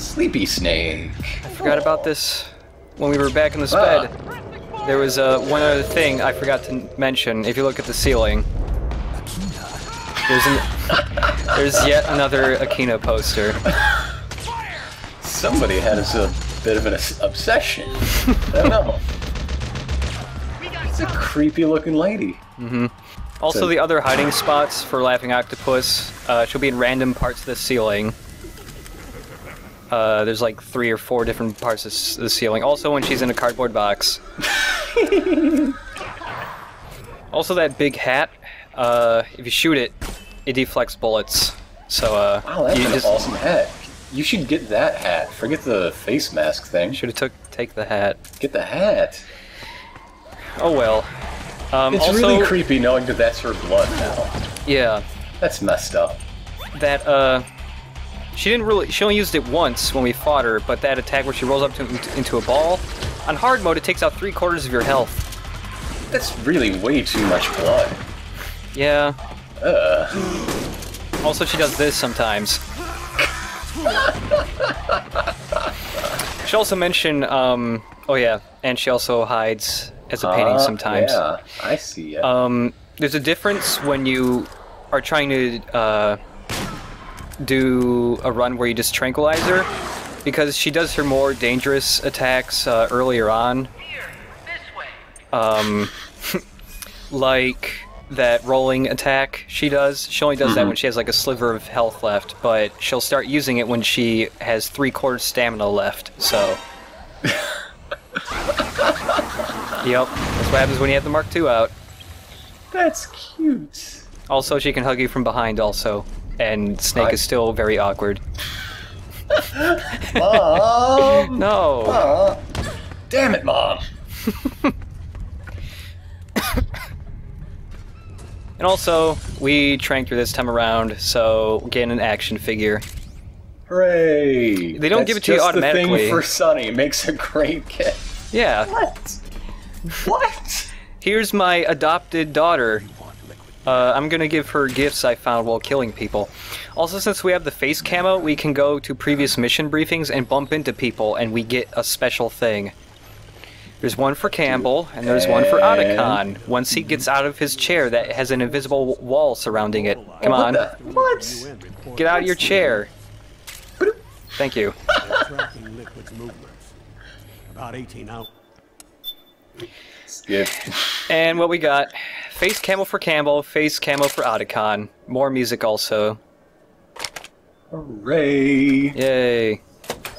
Sleepy Snake. I forgot about this when we were back in the sped. There was one other thing I forgot to mention. If you look at the ceiling, there's yet another Akina poster. Somebody had a bit of an obsession. I don't know. It's a creepy looking lady. Mm-hmm. Also, the other hiding spots for Laughing Octopus, she'll be in random parts of the ceiling. There's like 3 or 4 different parts of the ceiling. Also, when she's in a cardboard box. Also, that big hat, if you shoot it, it deflects bullets. So, wow, that's an awesome hat. You should get that hat. Forget the face mask thing. Should have take the hat. Get the hat. Oh well. It's also, really creepy knowing that that's her blood now. Yeah. That's messed up. That, she only used it once when we fought her, but that attack where she rolls up into a ball, on hard mode it takes out 3/4 of your health. That's really way too much blood. Yeah. Also, she does this sometimes. She also mentioned, oh yeah, and she also hides as a painting sometimes. Yeah, I see it. There's a difference when you are trying to do a run where you just tranquilize her, because she does her more dangerous attacks earlier on. Like that rolling attack she does. She only does that when she has like a sliver of health left, but she'll start using it when she has 3/4 stamina left, so... Yep, that's what happens when you have the Mark II out. That's cute. Also, she can hug you from behind also, and Snake is still very awkward. Mom! No! Damn it, Mom! And also, we tranked her this time around, so we're getting an action figure. Hooray! They don't give it to you automatically. The thing for Sunny makes a great kid. Yeah. What? What? Here's my adopted daughter. I'm gonna give her gifts I found while killing people. Also, since we have the face camo, we can go to previous mission briefings and bump into people, and we get a special thing. There's one for Campbell, and there's one for Otacon. Once he gets out of his chair that has an invisible wall surrounding it. Come on. What? Get out of your chair. Thank you. About 18 out. Skip. And what we got, face camo for Campbell, face camo for Otacon. More music also. Hooray! Yay.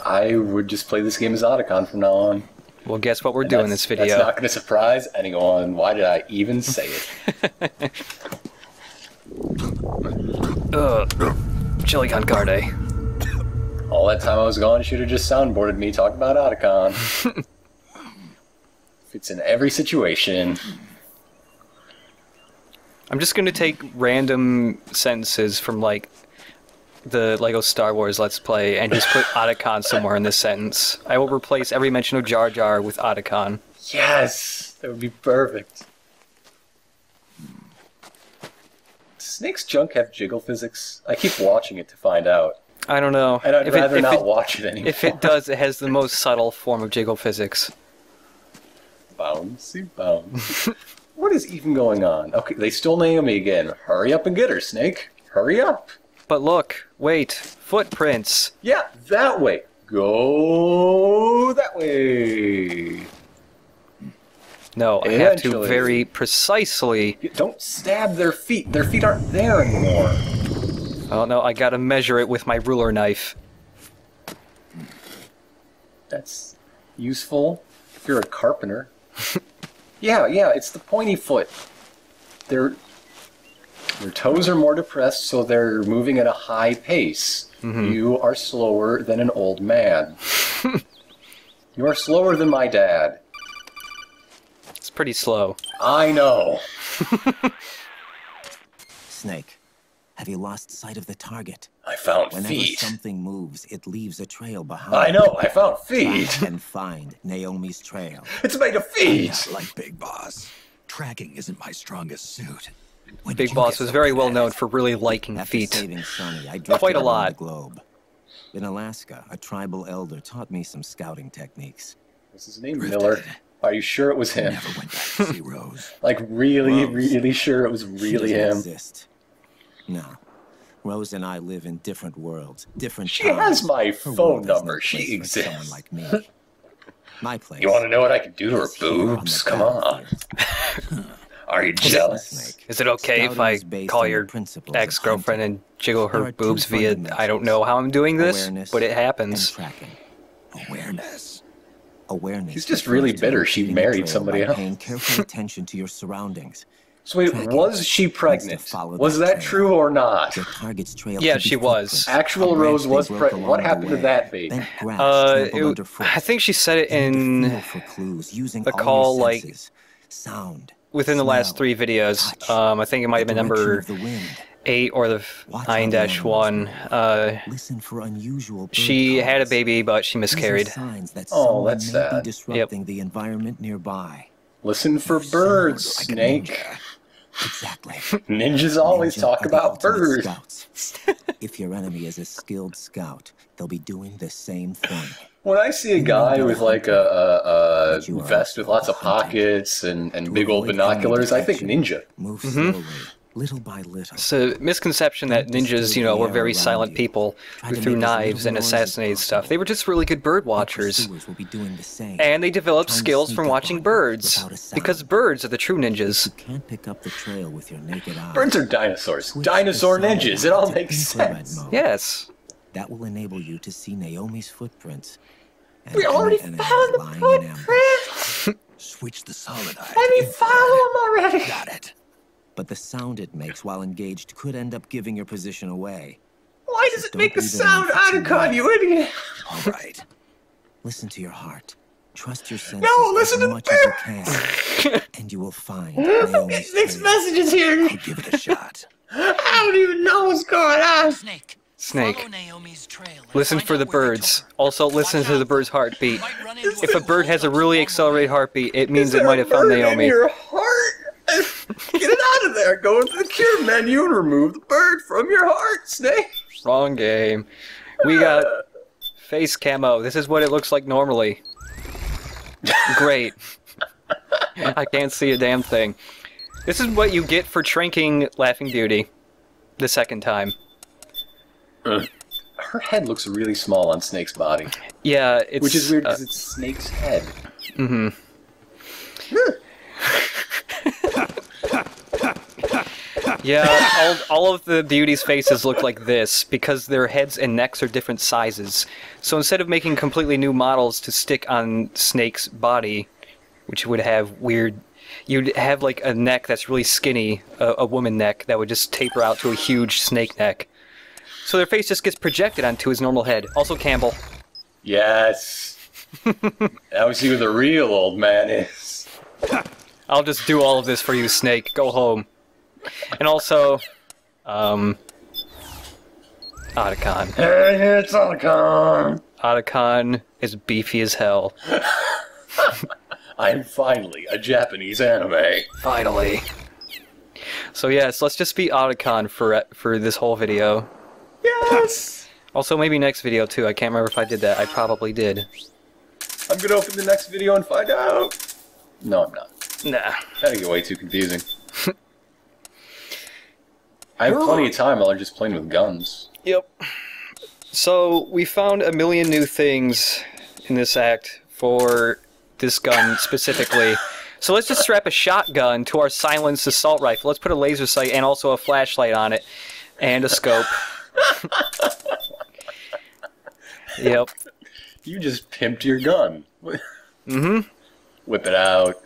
I would just play this game as Otacon from now on. Well, guess what we're doing in this video. That's not going to surprise anyone. Why did I even say it? Chili con carne. All that time I was gone, you should have just soundboarded me talking about Otacon. Fits in every situation. I'm just going to take random sentences from, like, the LEGO Star Wars Let's Play and just put Otacon somewhere in this sentence. I will replace every mention of Jar Jar with Otacon. Yes! That would be perfect. Does Snake's junk have jiggle physics? I keep watching it to find out. I don't know. And I'd rather not watch it anymore. If it does, it has the most subtle form of jiggle physics. Bouncy bounce. What is even going on? Okay, they stole Naomi again. Hurry up and get her, Snake. Hurry up. But look, wait, footprints. Yeah, that way. Go that way. No, I have to very precisely... Don't stab their feet. Their feet aren't there anymore. Oh no, I gotta measure it with my ruler knife. That's useful if you're a carpenter. Yeah, it's the pointy foot. Their toes are more depressed, so they're moving at a high pace. You are slower than an old man. You are slower than my dad. It's pretty slow. I know. Snake, have you lost sight of the target? I found Whenever feet. something moves, it leaves a trail behind. I know, I found feet. Track and find Naomi's trail. It's made of feet. Not like Big Boss. Tracking isn't my strongest suit. When Big did you Boss get was so very good well at known it? for really liking After feet. saving Sonny, I drifted Quite a around lot. the globe. In Alaska, a tribal elder taught me some scouting techniques. What's his name? Drifted. Miller. Are you sure it was him? Never went back to see Rose. Like, really, Rose. really sure it was She really doesn't him? exist. No. Rose and I live in different worlds, different She times. has my Her phone world has no number. She place for someone exists. like me. My place. You want to know what I can do to her is here on boobs? the Come on. battlefield. Are you jealous? Snake. Is it okay if Scouting I is based call on the your principles of ex-girlfriend hunting. and jiggle There her are boobs two via... I fundamentals: don't know how I'm doing this, awareness but it and happens. tracking. Awareness. Awareness. He's just refers really to bitter she locating a married trail somebody by else. Paying careful attention to your surroundings. So wait, Tracking was she means to pregnant? follow Was that that trail. true or not? Your target's trail Yeah, could be she was. footprints, Actual a branch Rose they was broke pregnant. What along the happened to way, that baby? bent grass trampled underfoot. I think she said it You need to in feel for clues using the all call, your like, senses. Sound, within the last smell, 3 videos. touch, I think it might have the been direction number of the wind. 8 or the Watch how the animals 9-1. move. Listen for unusual bird She had a calls. baby, but she These are miscarried. signs that Oh, someone that's may sad. be disrupting the environment nearby. Listen for birds, Like a Snake. ninja. Exactly. Ninjas always Ninja talk are the about ultimate birds. Scouts. If your enemy is a skilled scout, they'll be doing the same thing. When I see a You may guy be a with like hunter, a but you are vest with also lots a of hunter. pockets and To big old avoid enemy binoculars, I think detection, ninja. Move slowly, little by little. It's a misconception that Don't ninjas, disturb were the air very around silent you. people Try who to threw make as little knives and noise as assassinated stuff. possible. They were just really good bird Your watchers. pursuers will be doing the same. And they developed Trying to skills sneak from up watching on you birds. without a sound. Because birds are the true ninjas. You can't pick up the trail with your naked eye. Birds are dinosaurs. Switch Dinosaur the ninjas. silent It all to makes infrared sense. mode. Yes. That will enable you to see Naomi's footprints. And We already any found enemy the lying in ambush. footprint. Switch the solid eye. Let me to follow infrared. him already. Got it. But the sound it makes while engaged could end up giving your position away. Why does it Don't make a leave it sound, on for too Uncut, long. you idiot? All right. Listen to your heart. Trust your senses No, listen as to much the as you can. And you will find Naomi's Snake's trail. messages here. I'll give it a shot. I don't even know what's going on. Snake. Snake. Follow Naomi's trail and Listen find for out the where they birds. took her. Also, listen Watch to the out. bird's heartbeat. You might run into If a bird has a really accelerated heartbeat, it means Is it there might a have found bird in Naomi. your heart? Get it out of there. Go into the cure menu and remove the bird from your heart, Snake. Wrong game. We got face camo. This is what it looks like normally. Great. I can't see a damn thing. This is what you get for tranking Laughing Beauty the second time. Her head looks really small on Snake's body, Yeah, it's... which is weird because it's Snake's head. Yeah, all of the beauties' faces look like this because their heads and necks are different sizes. So instead of making completely new models to stick on Snake's body, which would have weird... You'd have like a neck that's really skinny, a woman neck, that would just taper out to a huge snake neck. So their face just gets projected onto his normal head. Also Campbell. Yes. Now we see who the real old man is. I'll just do all of this for you, Snake. Go home. And also, Otacon. Hey, it's Uncut. Otacon is beefy as hell. I'm finally a Japanese anime. Finally. So yes, let's just beat Otacon for this whole video. Yes. Also, maybe next video too. I can't remember if I did that. I probably did. I'm gonna open the next video and find out. No, I'm not. Nah. That'd get way too confusing. I have plenty of time while I'm just playing with guns. Yep. So, we found a million new things in this act for this gun specifically. So let's just strap a shotgun to our silenced assault rifle. Let's put a laser sight and also a flashlight on it. And a scope. Yep. You just pimped your gun. Mm-hmm. Whip it out.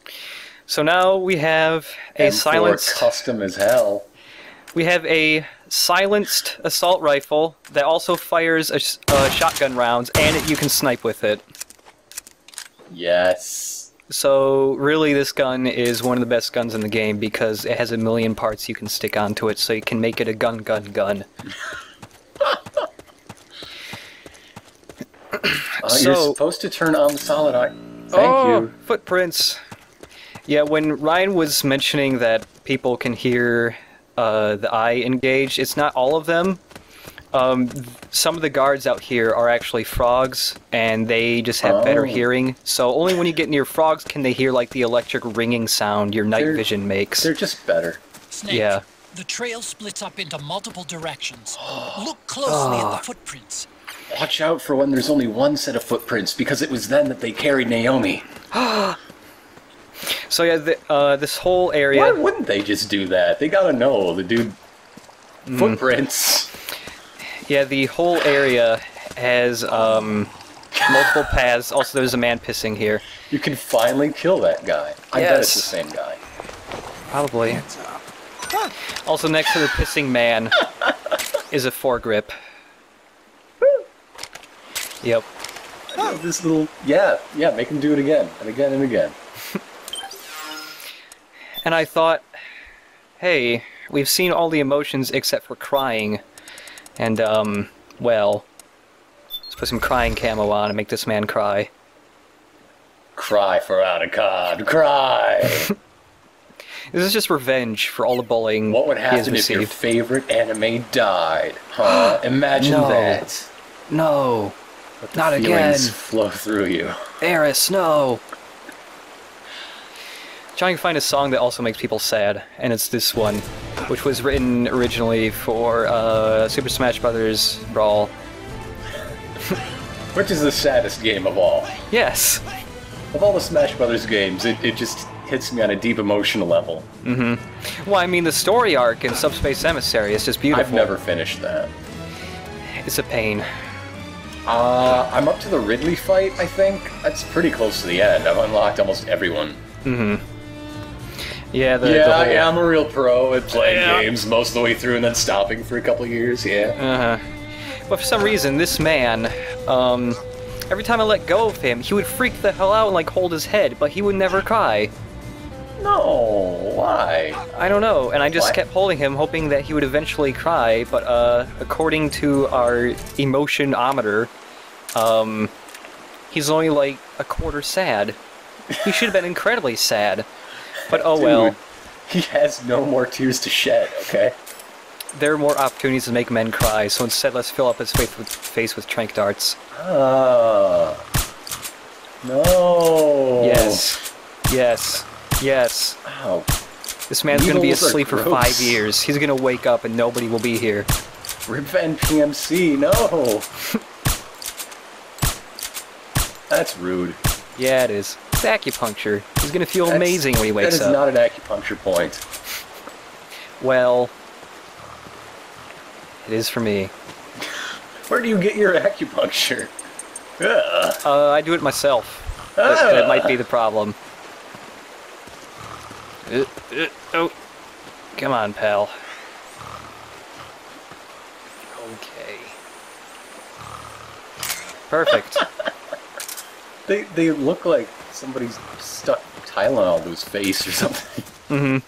So now we have a M4 silenced... custom as hell. We have a silenced assault rifle that also fires shotgun rounds, and you can snipe with it. Yes. So really this gun is one of the best guns in the game because it has a million parts you can stick onto it, so you can make it a gun. You're supposed to turn on the solid eye. Thank oh, you. Footprints. Yeah, when Ryan was mentioning that people can hear the eye engaged, it's not all of them. Some of the guards out here are actually frogs, and they just have better hearing. So only when you get near frogs can they hear like the electric ringing sound your night vision makes. They're just better. Snake, Yeah. the trail splits up into multiple directions. Look closely at the footprints. Watch out for when there's only one set of footprints, because it was then that they carried Naomi. So yeah, this whole area. Why wouldn't they just do that? They gotta know the dude. Footprints. Yeah, the whole area has multiple paths. Also, there's a man pissing here. You can finally kill that guy. I bet it's the Yes. same guy. Probably. Also, next to the pissing man is a foregrip. Yep. This little... Yeah, make him do it again, and again, and again. And I thought, hey, we've seen all the emotions except for crying. And, well, let's put some crying camo on and make this man cry. Cry for Uncut. Cry! This is just revenge for all the bullying What would he has happen if your received. favorite anime died? Huh? Imagine No. that. No, Let the not again. feelings flow through you. Eris, no. Trying to find a song that also makes people sad, and it's this one, which was written originally for Super Smash Bros. Brawl. Which is the saddest game of all. Yes. Of all the Smash Brothers games, it just hits me on a deep emotional level. Well, I mean, the story arc in Subspace Emissary is just beautiful. I've never finished that. It's a pain. I'm up to the Ridley fight, I think. That's pretty close to the end. I've unlocked almost everyone. Yeah, the Yeah, whole... I'm a real pro at playing Yeah. games most of the way through and then stopping for a couple of years, yeah. But for some reason, this man, every time I let go of him, he would freak the hell out and like hold his head, but he would never cry. No, why? I don't know, and I just What? kept holding him, hoping that he would eventually cry, but according to our emotion-ometer, he's only like a quarter sad. He should have been incredibly sad. But oh well. Dude, he has no more tears to shed, okay? There are more opportunities to make men cry, so instead let's fill up his face with trank darts. No. Yes. Yes. Yes. Ow. This man's gonna be Needles are asleep for gross. 5 years. He's gonna wake up and nobody will be here. Revenge PMC, no! That's rude. Yeah, it is. It's acupuncture. He's gonna feel amazing when he wakes That is up. not an acupuncture point. Well, it is for me. Where do you get your acupuncture? Ugh. I do it myself. That might be the problem. Oh, come on, pal. Okay. Perfect. They look like somebody's stuck Tylenol to his face or something.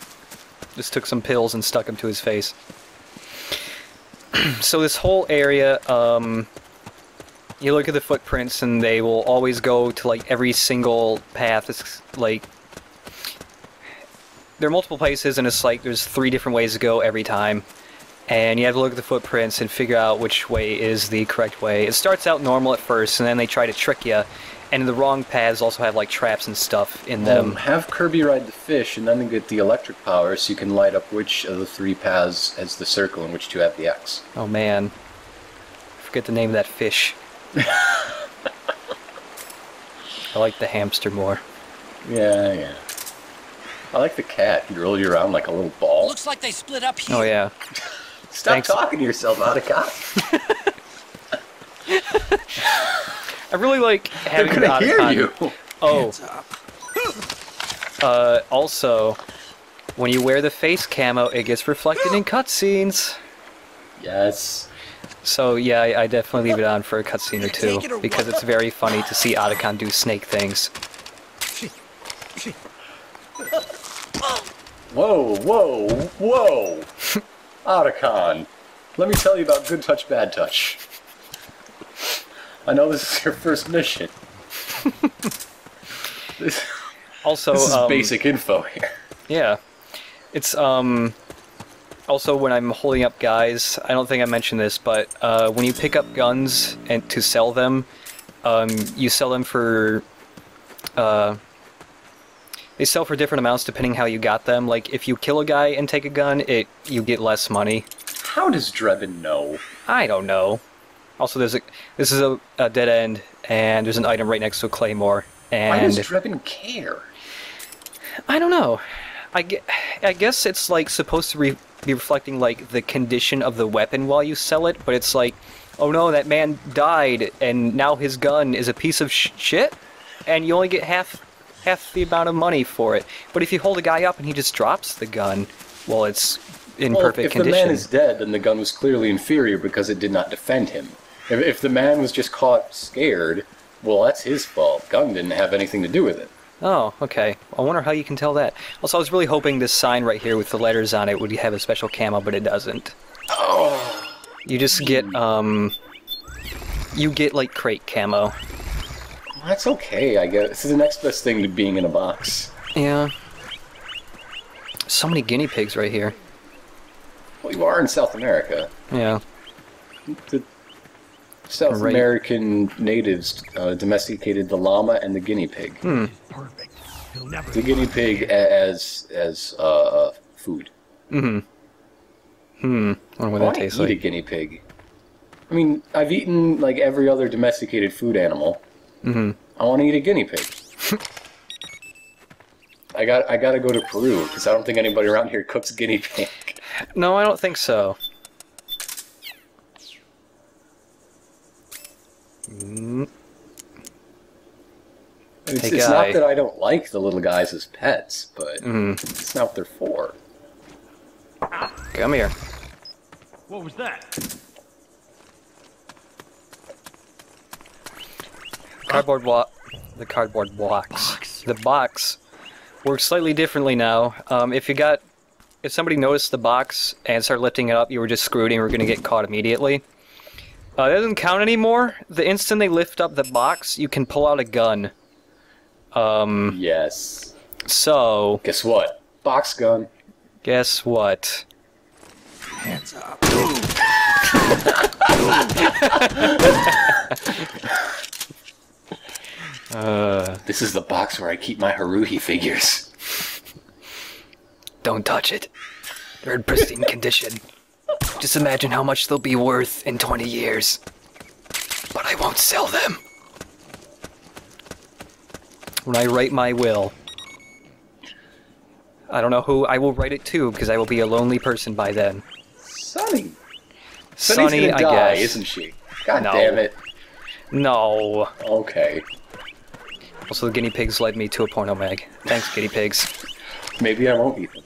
Just took some pills and stuck them to his face. So this whole area, you look at the footprints and they will always go to like every single path. It's like there are multiple places and it's like there's 3 different ways to go every time. And you have to look at the footprints and figure out which way is the correct way. It starts out normal at first and then they try to trick you. And the wrong paths also have like traps and stuff in them. Have Kirby ride the fish and then get the electric power so you can light up which of the 3 paths has the circle and which 2 have the X. Oh man. I forget the name of that fish. I like the hamster more. Yeah. I like the cat. He'd roll you around like a little ball. Looks like they split up here. Oh yeah. Stop Thanks. talking to yourself, Attica. I really like They're having gonna the hear Otacon. you. Oh. Also, when you wear the face camo, it gets reflected in cutscenes. Yes. So yeah, I definitely leave it on for a cutscene or 2 because it's very funny to see Otacon do snake things. Whoa. Otacon, let me tell you about good touch, bad touch. I know this is your first mission. Also, This is basic info here. yeah, it's Also, when I'm holding up guys, I don't think I mentioned this, but when you pick up guns and to sell them, you sell them for... they sell for different amounts depending how you got them. Like, if you kill a guy and take a gun, you get less money. How does Drebin know? I don't know. Also, this is a dead end, and there's an item right next to a claymore. And why does Drebin care? I don't know. I guess it's like supposed to be reflecting like the condition of the weapon while you sell it, but it's like, oh no, that man died, and now his gun is a piece of shit, and you only get half the amount of money for it. But if you hold a guy up and he just drops the gun, well, it's in perfect condition. If the man is dead, then the gun was clearly inferior because it did not defend him. If the man was just caught scared, well, that's his fault. Gun didn't have anything to do with it. Oh, okay. I wonder how you can tell that. Also, I was really hoping this sign right here with the letters on it would have a special camo, but it doesn't. Oh. You just get, you get, like, crate camo. Well, that's okay, I guess. This is the next best thing to being in a box. Yeah. So many guinea pigs right here. Well, you are in South America. Yeah. The South American natives domesticated the llama and the guinea pig. Perfect. He'll never The guinea pig as food. I wonder what that tastes I like. eat a guinea pig. I mean, I've eaten like every other domesticated food animal. I want to eat a guinea pig. I gotta go to Peru because I don't think anybody around here cooks guinea pig. No, I don't think so. It's not that I don't like the little guys as pets, but it's not what they're for. Come here. What was that? The cardboard box. The box works slightly differently now. If somebody noticed the box and started lifting it up, you were just screwed and you were going to get caught immediately. That doesn't count anymore. The instant they lift up the box, you can pull out a gun. Yes. So... Guess what? Box gun. Guess what? hands up. This is the box where I keep my Haruhi figures. Don't touch it. They're in pristine condition. Just imagine how much they'll be worth in 20 years. But I won't sell them. When I write my will, I don't know who I will write it to, because I will be a lonely person by then. Sunny. Sunny, gonna I die, guess. isn't she? God No. damn it. No. Okay. Also, the guinea pigs led me to a porno mag. Thanks, guinea pigs. Maybe I won't eat them.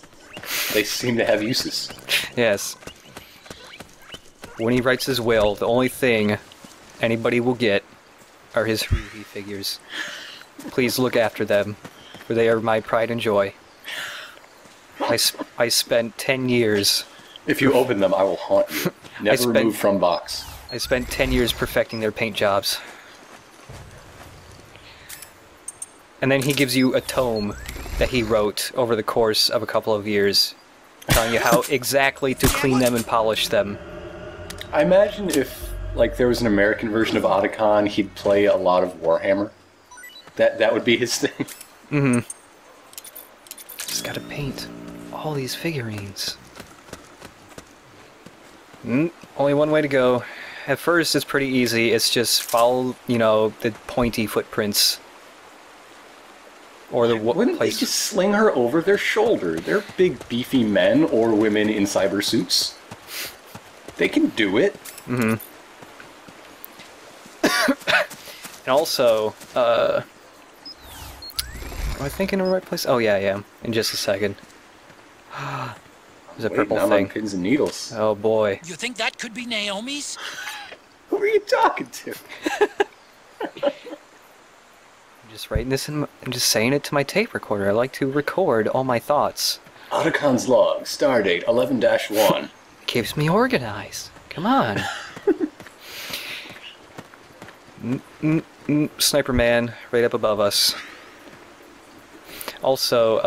They seem to have uses. Yes. When he writes his will, the only thing anybody will get are his Haruhi figures. Please look after them, for they are my pride and joy. I spent 10 years... If you open them, I will haunt you. Never remove from box. I spent 10 years perfecting their paint jobs. And then he gives you a tome that he wrote over the course of a couple of years, telling you how exactly to clean them and polish them. I imagine if, like, there was an American version of Otacon, he'd play a lot of Warhammer. That would be his thing. Mm-hmm. Just gotta paint all these figurines. Only one way to go. At first, it's pretty easy. It's just follow, you know, the pointy footprints. Or the Wouldn't they just sling her over their shoulder? They're big, beefy men or women in cyber suits. They can do it. Mm-hmm. And also, am I thinking in the right place? Oh yeah, I am. In just a second. There's a purple now I'm thing. on pins and needles. Oh boy. You think that could be Naomi's? Who are you talking to? I'm just writing this I'm just saying it to my tape recorder. I like to record all my thoughts. Otacon's log, stardate 11-1. Keeps me organized. Come on. Sniper man right up above us. Also,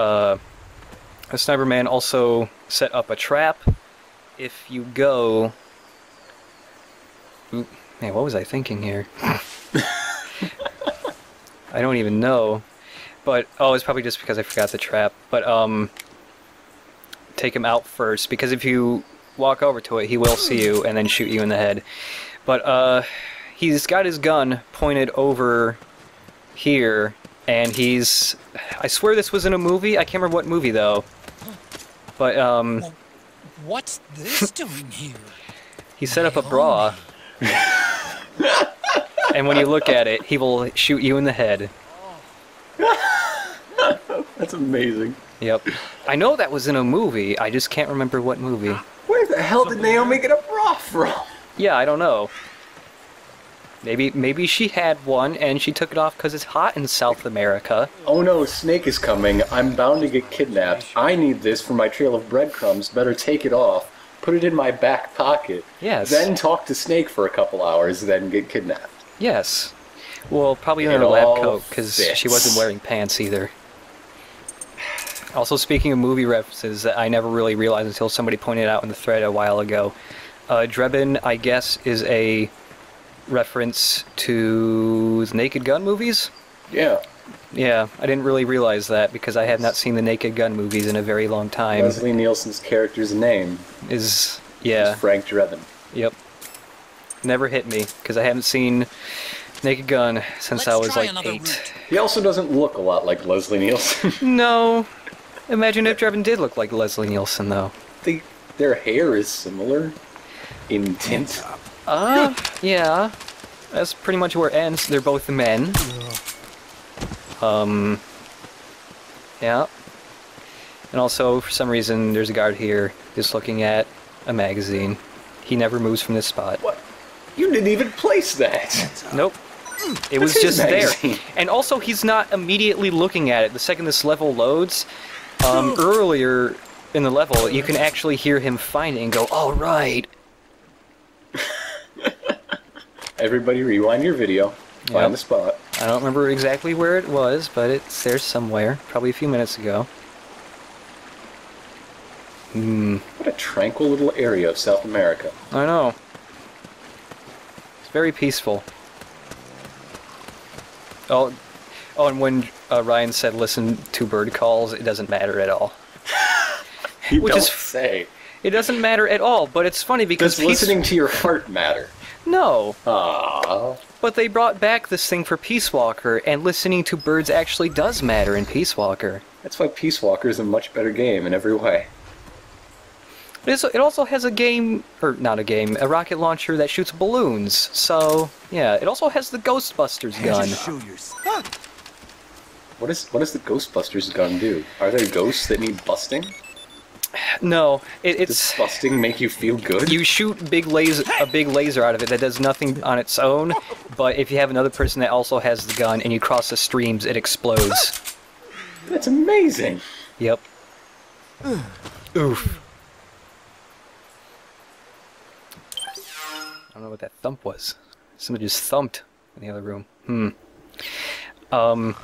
a sniper man also set up a trap if you go... Ooh, man, what was I thinking here? I don't even know. But, oh, it's probably just because I forgot the trap. But, take him out first, because if you walk over to it, he will see you and then shoot you in the head. But, he's got his gun pointed over here, and he's... I swear this was in a movie. I can't remember what movie, though. But, Well, what's this doing here? he set up a bra. And when you look at it, he will shoot you in the head. That's amazing. Yep. I know that was in a movie, I just can't remember what movie. Where the hell did Naomi get a bra from? Yeah, I don't know. Maybe she had one and she took it off because it's hot in South America. Oh no, Snake is coming. I'm bound to get kidnapped. I need this for my trail of breadcrumbs. Better take it off. Put it in my back pocket. Yes. Then talk to Snake for a couple hours, then get kidnapped. Yes. Well, probably in It her lab all coat because she fits. wasn't wearing pants either. Also, speaking of movie references that I never really realized until somebody pointed out in the thread a while ago, Drebin, I guess, is a reference to the Naked Gun movies? Yeah. Yeah, I didn't really realize that because I had not seen the Naked Gun movies in a very long time. Leslie Nielsen's character's name Is is Frank Drebin. Yep. Never hit me because I haven't seen Naked Gun since Let's I was try like another 8. route. He also doesn't look a lot like Leslie Nielsen. No. Imagine if Drebin did look like Leslie Nielsen, though. Their hair is similar in tint. Yeah. That's pretty much where it ends. They're both men. Yeah. And also, for some reason, there's a guard here just looking at a magazine. He never moves from this spot. What? You didn't even place that. Nope. It was his just magazine. there. And also, he's not immediately looking at it. The second this level loads, earlier in the level, you can actually hear him find it and go, "All right." Everybody rewind your video. Find Yep. the spot. I don't remember exactly where it was, but it's there somewhere. Probably a few minutes ago. What a tranquil little area of South America. I know. It's very peaceful. Oh, and when Ryan said listen to bird calls, it doesn't matter at all. You Which don't is- say. It doesn't matter at all, but it's funny because Does listening to your heart matter? No, Aww. but they brought back this thing for Peace Walker, and listening to birds actually does matter in Peace Walker. That's why Peace Walker is a much better game in every way. It also has a game, or not a game, a rocket launcher that shoots balloons. So, yeah, it also has the Ghostbusters gun. Show yourself. What does the Ghostbusters gun do? Are there ghosts that need busting? No, Does it's... busting make you feel good? You shoot a big laser out of it that does nothing on its own, but if you have another person that also has the gun and you cross the streams, it explodes. That's amazing. Yep. Oof. I don't know what that thump was. Somebody just thumped in the other room. That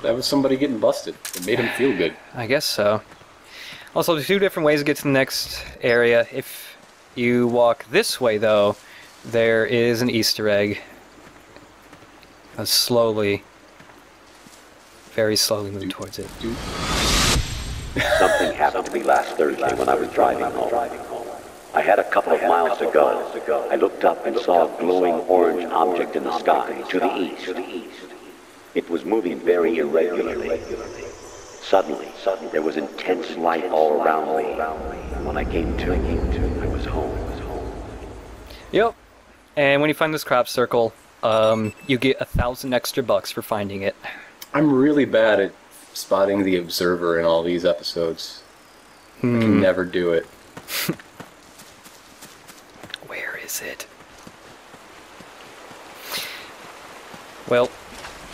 was somebody getting busted. It made him feel good. I guess so. Also, there's 2 different ways to get to the next area. If you walk this way, though, there is an Easter egg. Slowly, very slowly move towards it. Something happened to me last Thursday when I was driving home. I had a couple of miles to go. I looked up and saw a glowing orange object in the sky to the east. It was moving very irregularly. Suddenly, there was intense light all around me. And when I came to, I was home. Yep. And when you find this crop circle, you get 1,000 extra bucks for finding it. I'm really bad at spotting the observer in all these episodes. I can never do it. Where is it? Well,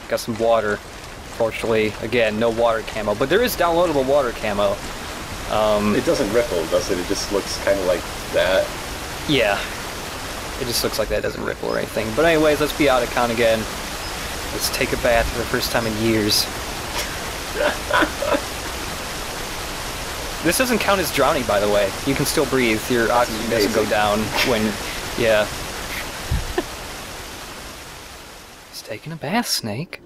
got some water. Fortunately, again, no water camo, but there is downloadable water camo. It doesn't ripple, does it? It just looks kind of like that. Yeah. It just looks like that doesn't ripple or anything. But anyways, let's be out of con again. Let's take a bath for the first time in years. This doesn't count as drowning, by the way. You can still breathe. Your oxygen doesn't go down when... Yeah. He's taking a bath, Snake.